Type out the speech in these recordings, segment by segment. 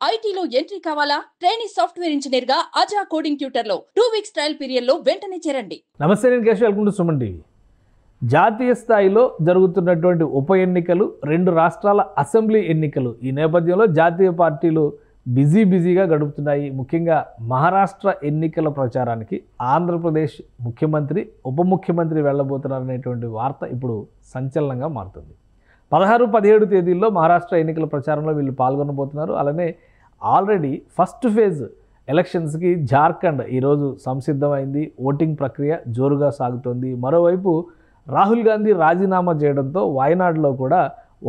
ఐటీలో ఎంట్రీ కావాలా? Trainee software engineer గా అజా కోడింగ్ ట్యూటర్ లో 2 వీక్స్ ట్రయల్ పీరియడ్ లో వెంటనే చేరండి. నమస్తే, నేను Keshav. Welcome to Suman TV. జాతీయ స్థాయిలో జరుగుతున్నటువంటి ఉప ఎన్నికలు, 2 రాష్ట్రాల అసెంబ్లీ ఎన్నికలు, ఈ నేపథ్యంలో జాతీయ పార్టీలు బిజీగా గడుపుతున్నాయి. ముఖ్యంగా మహారాష్ట్ర ఎన్నికల ప్రచారానికి ఆంధ్రప్రదేశ్ ముఖ్యమంత్రి, ఉప ముఖ్యమంత్రి వెళ్ళబోతున్నారనేటువంటి వార్త ఇప్పుడు సంచలనంగా మారుతుంది. 16, 17 తేదీల్లో మహారాష్ట్ర ఎన్నికల ప్రచారంలో వీళ్ళు పాల్గొనబోతున్నారు. అలానే ఆల్రెడీ ఫస్ట్ ఫేజ్ ఎలక్షన్స్కి జార్ఖండ్ ఈరోజు సంసిద్ధమైంది. ఓటింగ్ ప్రక్రియ జోరుగా సాగుతోంది. మరోవైపు రాహుల్ గాంధీ రాజీనామా చేయడంతో వాయనాడులో కూడా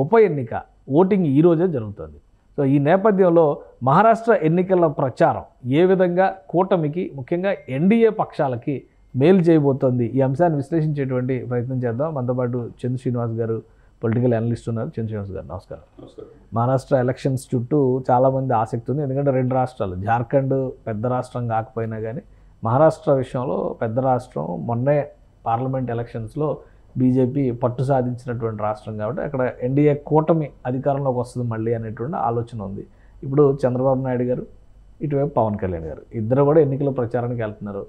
ఉప ఎన్నిక ఓటింగ్ ఈరోజే జరుగుతుంది. సో ఈ నేపథ్యంలో మహారాష్ట్ర ఎన్నికల ప్రచారం ఏ విధంగా కూటమికి, ముఖ్యంగా ఎన్డీఏ పక్షాలకి మేలు చేయబోతోంది, ఈ అంశాన్ని విశ్లేషించేటువంటి ప్రయత్నం చేద్దాం. మనతో పాటు చంద్ర శ్రీనివాస్ గారు, పొలిటికల్ అనలిస్ట్ ఉన్నారు. చంద్ర శ్రీనివాస్ గారు నమస్కారం. మహారాష్ట్ర ఎలక్షన్స్ చుట్టూ చాలామంది ఆసక్తి ఉంది. ఎందుకంటే 2 రాష్ట్రాలు, జార్ఖండ్ పెద్ద రాష్ట్రం కాకపోయినా కానీ మహారాష్ట్ర విషయంలో పెద్ద రాష్ట్రం. మొన్నే పార్లమెంట్ ఎలక్షన్స్లో బీజేపీ పట్టు సాధించినటువంటి రాష్ట్రం కాబట్టి అక్కడ ఎన్డీఏ కూటమి అధికారంలోకి వస్తుంది మళ్ళీ అనేటువంటి ఆలోచన ఉంది. ఇప్పుడు చంద్రబాబు నాయుడు గారు, ఇటువైపు పవన్ కళ్యాణ్ గారు, ఇద్దరు కూడా ఎన్నికల ప్రచారానికి వెళ్తున్నారు.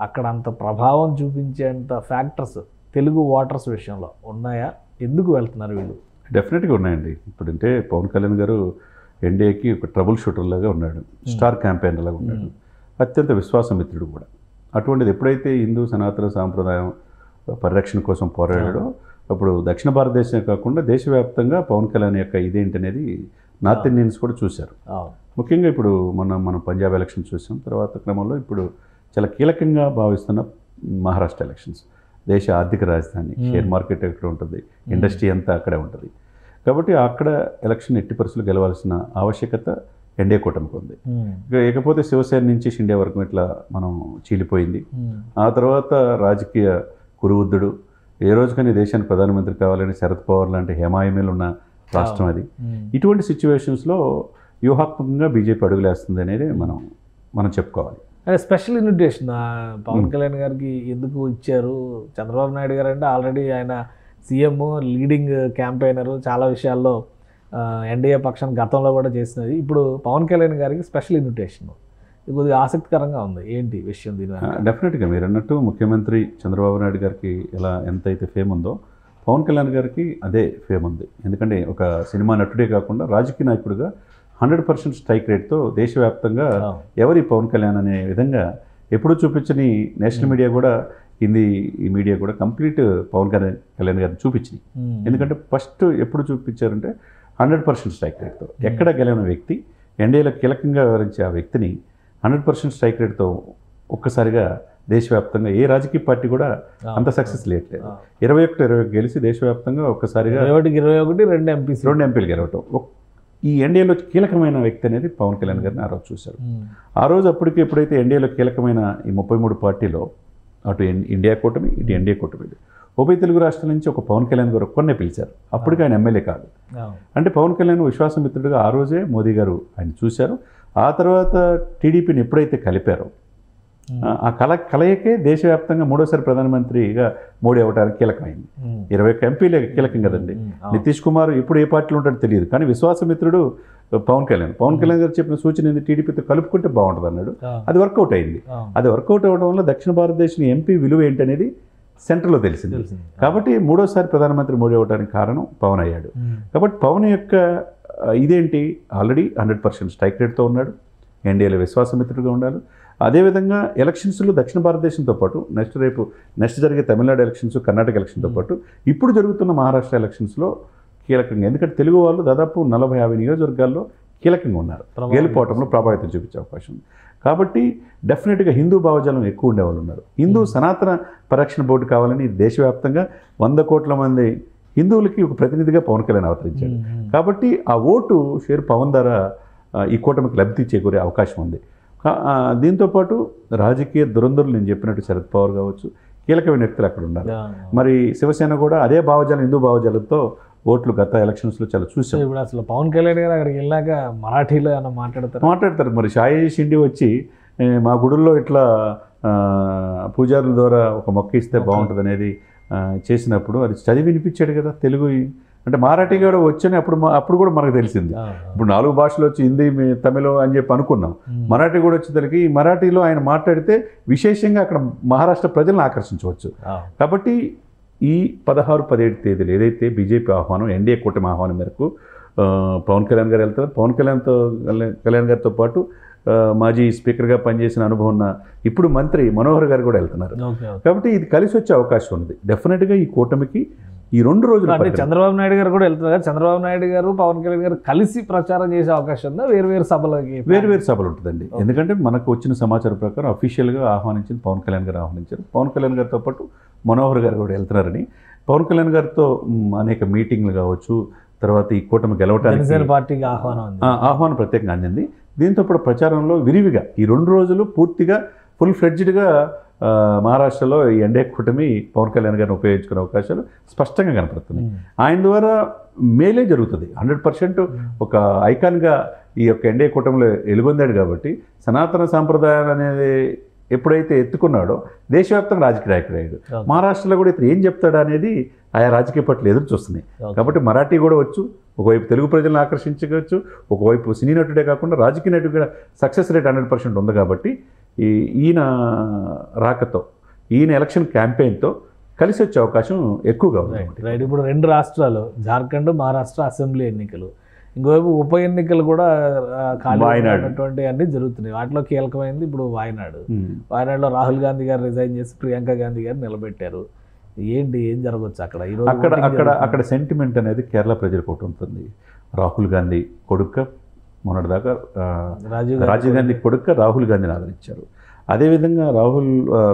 అక్కడ అంత ప్రభావం చూపించేంత ఫ్యాక్టర్స్ తెలుగు ఓటర్స్ విషయంలో ఉన్నాయా? ఎందుకు వెళ్తున్నారు వీళ్ళు? డెఫినెట్గా ఉన్నాయండి. ఇప్పుడంటే పవన్ కళ్యాణ్ గారు ఎన్డీఏకి ఒక ట్రబుల్ షూటర్ లాగా ఉన్నాడు, స్టార్ క్యాంపెయినర్ లాగా ఉన్నాడు, అత్యంత విశ్వాసమిత్రుడు కూడా. అటువంటిది ఎప్పుడైతే హిందూ సనాతన సాంప్రదాయం పరిరక్షణ కోసం పోరాడాడో అప్పుడు దక్షిణ భారతదేశమే కాకుండా దేశవ్యాప్తంగా పవన్ కళ్యాణ్ యొక్క ఇదేంటనేది నార్త్ ఇండియన్స్ కూడా చూశారు. ముఖ్యంగా ఇప్పుడు మనం పంజాబ్ ఎలక్షన్ చూసాం. తర్వాత క్రమంలో ఇప్పుడు చాలా కీలకంగా భావిస్తున్న మహారాష్ట్ర ఎలక్షన్స్. దేశ ఆర్థిక రాజధాని, షేర్ మార్కెట్ ఎక్కడ ఉంటుంది, ఇండస్ట్రీ అంతా అక్కడే ఉంటుంది. కాబట్టి అక్కడ ఎలక్షన్ ఎట్టి పరిస్థితులు గెలవాల్సిన ఆవశ్యకత ఎన్డీఏ కూటమికి ఉంది. ఇకపోతే శివసేన నుంచి షిండే వరకు ఇట్లా మనం చీలిపోయింది. ఆ తర్వాత రాజకీయ కురువుద్దుడు, ఏ రోజుకని దేశానికి ప్రధానమంత్రి కావాలని శరద్ పవార్ లాంటి హేమాయమీలు ఉన్న రాష్ట్రం అది. ఇటువంటి సిచ్యువేషన్స్లో వ్యూహాత్మకంగా బీజేపీ అడుగులేస్తుంది అనేది మనం చెప్పుకోవాలి. అంటే స్పెషల్ ఇన్విటేషన్ పవన్ కళ్యాణ్ గారికి ఎందుకు ఇచ్చారు? చంద్రబాబు నాయుడు గారు అంటే ఆల్రెడీ ఆయన సీఎం, లీడింగ్ క్యాంపెయినర్, చాలా విషయాల్లో ఎన్డీఏ పక్షాన్ని గతంలో కూడా చేసినది. ఇప్పుడు పవన్ కళ్యాణ్ గారికి స్పెషల్ ఇన్విటేషన్, ఇది కొద్దిగా ఆసక్తికరంగా ఉంది. ఏంటి విషయం దీని? డెఫినెట్గా మీరు అన్నట్టు ముఖ్యమంత్రి చంద్రబాబు నాయుడు గారికి ఎంతైతే ఫేమ్ ఉందో పవన్ కళ్యాణ్ గారికి అదే ఫేమ్ ఉంది. ఎందుకంటే ఒక సినిమా నటుడే కాకుండా రాజకీయ నాయకుడిగా 100% స్ట్రైక్ రేట్తో దేశవ్యాప్తంగా ఎవరి పవన్ కళ్యాణ్ అనే విధంగా ఎప్పుడూ చూపించని నేషనల్ మీడియా కూడా, హిందీ మీడియా కూడా కంప్లీట్ పవన్ కళ్యాణ్ గారిని చూపించింది. ఎందుకంటే ఫస్ట్ ఎప్పుడు చూపించారంటే 100% స్ట్రైక్ రేట్తో ఎక్కడ గెలిచిన వ్యక్తి, ఎన్డీఏలో కీలకంగా వివరించే ఆ వ్యక్తిని 100% స్ట్రైక్ రేట్తో ఒక్కసారిగా దేశవ్యాప్తంగా ఏ రాజకీయ పార్టీ కూడా అంత సక్సెస్ లేట్లేదు. 21 గెలిచి దేశవ్యాప్తంగా ఒక్కసారిగా 21 2 ఎంపీలు గెలవటం. ఈ ఎన్డీఏలో కీలకమైన వ్యక్తి అనేది పవన్ కళ్యాణ్ గారిని ఆ రోజు చూశారు. ఆ రోజు అప్పటికి ఎప్పుడైతే ఎన్డీఏలో కీలకమైన ఈ 33 పార్టీలో అటు ఇండియా కూటమి, ఇటు ఎన్డీఏ కూటమి, ఉభయ తెలుగు రాష్ట్రాల నుంచి ఒక పవన్ కళ్యాణ్ గారు ఒక్కనే పిలిచారు. అప్పటికి ఆయన ఎమ్మెల్యే కాదు. అంటే పవన్ కళ్యాణ్ విశ్వాసమిత్రుడిగా ఆ రోజే మోదీ గారు ఆయన చూశారు. ఆ తర్వాత టీడీపీని ఎప్పుడైతే కలిపారో ఆ కలయికే దేశవ్యాప్తంగా 3వసారి ప్రధానమంత్రిగా మోడీ అవ్వడానికి కీలకమైంది. 21 ఎంపీలే కీలకం కదండి. నితీష్ కుమార్ ఇప్పుడు ఏ పార్టీలో ఉంటాడో తెలియదు, కానీ విశ్వాసమిత్రుడు పవన్ కళ్యాణ్ గారు చెప్పిన సూచన ఏంది, టీడీపీతో కలుపుకుంటే బాగుంటుంది అన్నాడు. అది వర్కౌట్ అయింది. అది వర్కౌట్ అవ్వడం వల్ల దక్షిణ భారతదేశం ఎంపీ విలువ ఏంటనేది సెంట్రల్లో తెలిసింది. కాబట్టి 3వసారి ప్రధానమంత్రి మోడీ అవ్వడానికి కారణం పవన్ అయ్యాడు. కాబట్టి పవన్ యొక్క ఇదేంటి, ఆల్రెడీ 100% స్ట్రైక్ రేట్తో ఉన్నాడు, ఎన్డీఏలో విశ్వాసమిత్రుడిగా ఉండాలి. అదేవిధంగా ఎలక్షన్స్లో దక్షిణ భారతదేశంతో పాటు నెక్స్ట్ జరిగే తమిళనాడు ఎలక్షన్స్, కర్ణాటక ఎలక్షన్తో పాటు ఇప్పుడు జరుగుతున్న మహారాష్ట్ర ఎలక్షన్స్లో కీలకంగా, ఎందుకంటే తెలుగు వాళ్ళు దాదాపు 40-50 నియోజకవర్గాల్లో కీలకంగా ఉన్నారు. గెలుపోవటంలో ప్రభావితం చూపించే అవకాశం ఉంది. కాబట్టి డెఫినెట్గా హిందూ భావజాలం ఎక్కువ ఉండేవాళ్ళు ఉన్నారు. హిందూ సనాతన పరిరక్షణ బోర్డు కావాలని దేశవ్యాప్తంగా 100 కోట్ల మంది హిందువులకి ఒక ప్రతినిధిగా పవన్ కళ్యాణ్ అవతరించాడు. కాబట్టి ఆ ఓటు షేర్ పవన్ ద్వారా ఈ కూటమికి లబ్ధి చేకూరే అవకాశం ఉంది. దీంతోపాటు రాజకీయ దురంధరులు నేను చెప్పినట్టు శరద్ పవార్ కావచ్చు, కీలకమైన వ్యక్తులు అక్కడ ఉన్నారు. మరి శివసేన కూడా అదే భావజాలం, హిందూ భావజాలంతో ఓట్లు గత ఎలక్షన్స్లో చాలా చూసాం. ఇప్పుడు అసలు పవన్ కళ్యాణ్ గారు అక్కడికి వెళ్ళాక మరాఠీలో ఏమన్నా మాట్లాడతారు. మరి షాయి షిండి వచ్చి మా గుడుల్లో ఇట్లా పూజారుల ద్వారా ఒక మొక్క ఇస్తే బాగుంటుంది అనేది చేసినప్పుడు అది చదివి వినిపించాడు కదా తెలుగు అంటే మరాఠీ కూడా వచ్చని అప్పుడు కూడా మనకు తెలిసింది. ఇప్పుడు 4 భాషలు వచ్చి హిందీ తమిళం అని చెప్పి అనుకున్నాం. మరాఠీ కూడా వచ్చేసరికి ఈ మరాఠీలో ఆయన మాట్లాడితే విశేషంగా అక్కడ మహారాష్ట్ర ప్రజలను ఆకర్షించవచ్చు. కాబట్టి ఈ 16-17 తేదీలు ఏదైతే బీజేపీ ఆహ్వానం, ఎన్డీఏ కూటమి ఆహ్వానం మేరకు పవన్ కళ్యాణ్ గారు వెళ్తారు. పవన్ కళ్యాణ్ గారితో పాటు మాజీ స్పీకర్గా పనిచేసిన అనుభవం ఉన్న ఇప్పుడు మంత్రి మనోహర్ గారు కూడా వెళ్తున్నారు. కాబట్టి ఇది కలిసి వచ్చే అవకాశం ఉంది. డెఫినెట్గా ఈ కూటమికి ఈ 2 రోజులు అంటే చంద్రబాబు నాయుడు గారు కూడా వెళ్తున్నారు కదా, చంద్రబాబు నాయుడు గారు పవన్ కళ్యాణ్ గారు కలిసి ప్రచారం చేసే అవకాశం ఉందా? వేరు సభలు ఉంటుందండి. ఎందుకంటే మనకు వచ్చిన సమాచారం ప్రకారం అఫీషియల్గా ఆహ్వానించింది పవన్ కళ్యాణ్ గారు ఆహ్వానించారు. పవన్ కళ్యాణ్ గారితో పాటు మనోహర్ గారు కూడా వెళ్తున్నారని, పవన్ కళ్యాణ్ గారితో అనేక మీటింగ్లు కావచ్చు, తర్వాత ఈ కూటమి గెలవటానికి పార్టీకి ఆహ్వానం ప్రత్యేకంగా అందింది. దీంతో పాటు ప్రచారంలో విరివిగా ఈ 2 రోజులు పూర్తిగా ఫుల్ ఫ్లెడ్జ్డ్గా మహారాష్ట్రలో ఈ ఎన్డీఏ కూటమి పవన్ కళ్యాణ్ గారిని ఉపయోగించుకునే అవకాశాలు స్పష్టంగా కనపడుతున్నాయి. ఆయన ద్వారా మేలే జరుగుతుంది. 100% ఒక ఐకాన్గా ఈ యొక్క ఎన్డీఏ కూటమిలో వెలుగొందాడు. కాబట్టి సనాతన సాంప్రదాయాలు అనేది ఎప్పుడైతే ఎత్తుకున్నాడో దేశవ్యాప్తంగా రాజకీయ నాయకుడు అయ్యాడు. మహారాష్ట్రలో కూడా ఇతను ఏం చెప్తాడా అనేది ఆయా రాజకీయ పట్ల ఎదురు చూస్తున్నాయి. కాబట్టి మరాఠీ కూడా వచ్చు, ఒకవైపు తెలుగు ప్రజలను ఆకర్షించవచ్చు, ఒకవైపు సినీ నటుడే కాకుండా రాజకీయ నటుడు కూడా సక్సెస్ రేట్ 100% ఉంది. కాబట్టి ఈయన రాకతో, ఈయన ఎలక్షన్ క్యాంపెయిన్తో కలిసి వచ్చే అవకాశం ఎక్కువగా ఉంది. రైట్. ఇప్పుడు 2 రాష్ట్రాలు, జార్ఖండ్, మహారాష్ట్ర అసెంబ్లీ ఎన్నికలు, ఇంకోవైపు ఉప ఎన్నికలు కూడా ఖాళీ అన్ని జరుగుతున్నాయి. వాటిలో కీలకమైంది ఇప్పుడు వాయనాడులో రాహుల్ గాంధీ గారు రిజైన్ చేసి ప్రియాంక గాంధీ గారు నిలబెట్టారు. ఏం జరగచ్చు అక్కడ? అక్కడ సెంటిమెంట్ అనేది కేరళ ప్రజలకు ఒకటి ఉంటుంది. రాహుల్ గాంధీ కొడుక్క మొన్నటిదాకా రాజీవ్ గాంధీ కొడుక్క రాహుల్ గాంధీని ఆదరించారు. అదేవిధంగా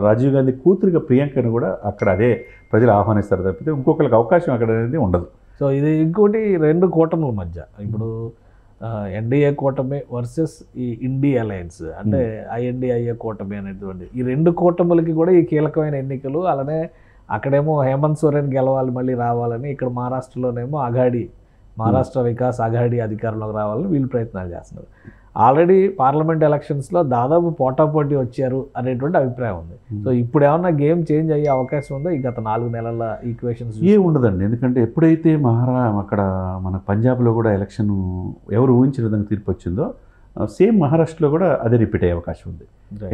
రాజీవ్ గాంధీ కూతురుగా ప్రియాంకను కూడా అక్కడ అదే ప్రజలు ఆహ్వానిస్తారు తప్పితే ఇంకొకరికి అవకాశం అక్కడ అనేది ఉండదు. సో ఇది ఇంకోటి 2 కూటముల మధ్య ఇప్పుడు ఎన్డీఏ కూటమి వర్సెస్ ఈ ఇండి అలయన్స్, అంటే ఐఎన్డిఐఏ కూటమి అనేటువంటి ఈ 2 కూటములకి కూడా ఈ కీలకమైన ఎన్నికలు. అలానే అక్కడేమో హేమంత్ సోరెన్ గెలవాలి, మళ్ళీ రావాలని, ఇక్కడ మహారాష్ట్రలోనేమో మహారాష్ట్ర వికాస్ అఘాడీ అధికారంలోకి రావాలని వీళ్ళు ప్రయత్నాలు చేస్తున్నారు. ఆల్రెడీ పార్లమెంట్ ఎలక్షన్స్లో దాదాపు పోటాపోటీ వచ్చారు అనేటువంటి అభిప్రాయం ఉంది. సో ఇప్పుడు ఏమన్నా గేమ్ చేంజ్ అయ్యే అవకాశం ఉందో ఈ గత 4 నెలల ఈక్వేషన్స్? ఉండదండి. ఎందుకంటే ఎప్పుడైతే అక్కడ మన పంజాబ్లో కూడా ఎలక్షన్ ఎవరు ఊహించిన విధంగా తీర్పు వచ్చిందో సేమ్ మహారాష్ట్రలో కూడా అదే రిపీట్ అయ్యే అవకాశం ఉంది.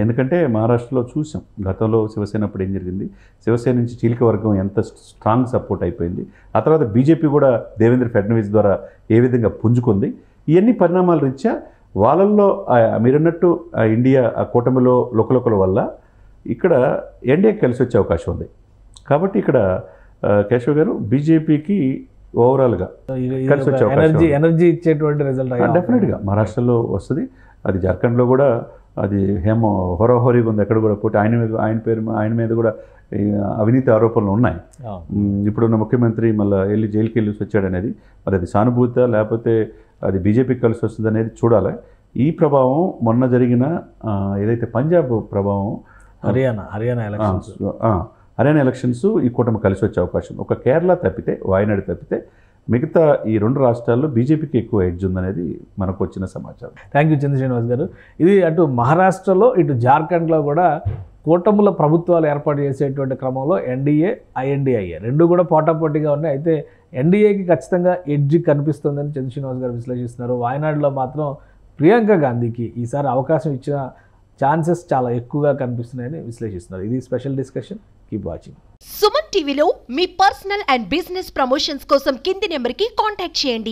ఎందుకంటే మహారాష్ట్రలో చూసాం గతంలో శివసేన అప్పుడు ఏం జరిగింది, శివసేన నుంచి చీలిక వర్గం ఎంత స్ట్రాంగ్ సపోర్ట్ అయిపోయింది. ఆ తర్వాత బీజేపీ కూడా దేవేంద్ర ఫడ్నవీస్ ద్వారా ఏ విధంగా పుంజుకుంది. ఇవన్నీ పరిణామాల రీత్యా వాళ్ళల్లో మీరన్నట్టు ఇండియా కూటమిలో లోకలోకల వల్ల ఇక్కడ ఎన్డీఏకి కలిసి వచ్చే అవకాశం ఉంది. కాబట్టి ఇక్కడ కేశవ్ గారు బీజేపీకి ఓవరాల్గా కలిసి వచ్చే ఎనర్జీ ఇచ్చేటువంటి రిజల్ట్ డెఫినెట్గా మహారాష్ట్రలో వస్తుంది. అది జార్ఖండ్లో కూడా అది హోరాహోరీగా ఉంది. ఎక్కడ కూడా పోటీ ఆయన మీద కూడా అవినీతి ఆరోపణలు ఉన్నాయి. ఇప్పుడున్న ముఖ్యమంత్రి మళ్ళీ జైలుకి వెళ్ళి వచ్చాడు అనేది మరి అది సానుభూత లేకపోతే అది బీజేపీకి కలిసి వస్తుంది అనేది చూడాలి. ఈ ప్రభావం మొన్న జరిగిన ఏదైతే పంజాబ్ ప్రభావం, హర్యానా ఎలక్షన్స్ ఈ కూటమి కలిసి వచ్చే అవకాశం. ఒక కేరళ తప్పితే, వాయనాడు తప్పితే మిగతా ఈ 2 రాష్ట్రాల్లో బీజేపీకి ఎక్కువ ఎడ్జ్ ఉందనేది మనకు వచ్చిన సమాచారం. థ్యాంక్ యూ చంద్ర శ్రీనివాస్ గారు. ఇది అటు మహారాష్ట్రలో ఇటు జార్ఖండ్లో కూడా కూటముల ప్రభుత్వాలు ఏర్పాటు చేసేటువంటి క్రమంలో ఎన్డీఏ, ఐఎన్డిఐఏ 2 కూడా పోటాపోటీగా ఉన్నాయి. అయితే ఎన్డీఏకి ఖచ్చితంగా ఎడ్జ్ కనిపిస్తుందని చంద్ర శ్రీనివాస్ గారు విశ్లేషిస్తున్నారు. వాయనాడులో మాత్రం ప్రియాంక గాంధీకి ఈసారి అవకాశం ఇచ్చిన ఛాన్సెస్ చాలా ఎక్కువగా కనిపిస్తున్నాయని విశ్లేషిస్తున్నారు. ఇది special discussion. Keep watching. Suman టీవీలో మీ పర్సనల్ అండ్ బిజినెస్ ప్రమోషన్స్ కోసం కింది నెంబర్కి కాంటాక్ట్ చేయండి.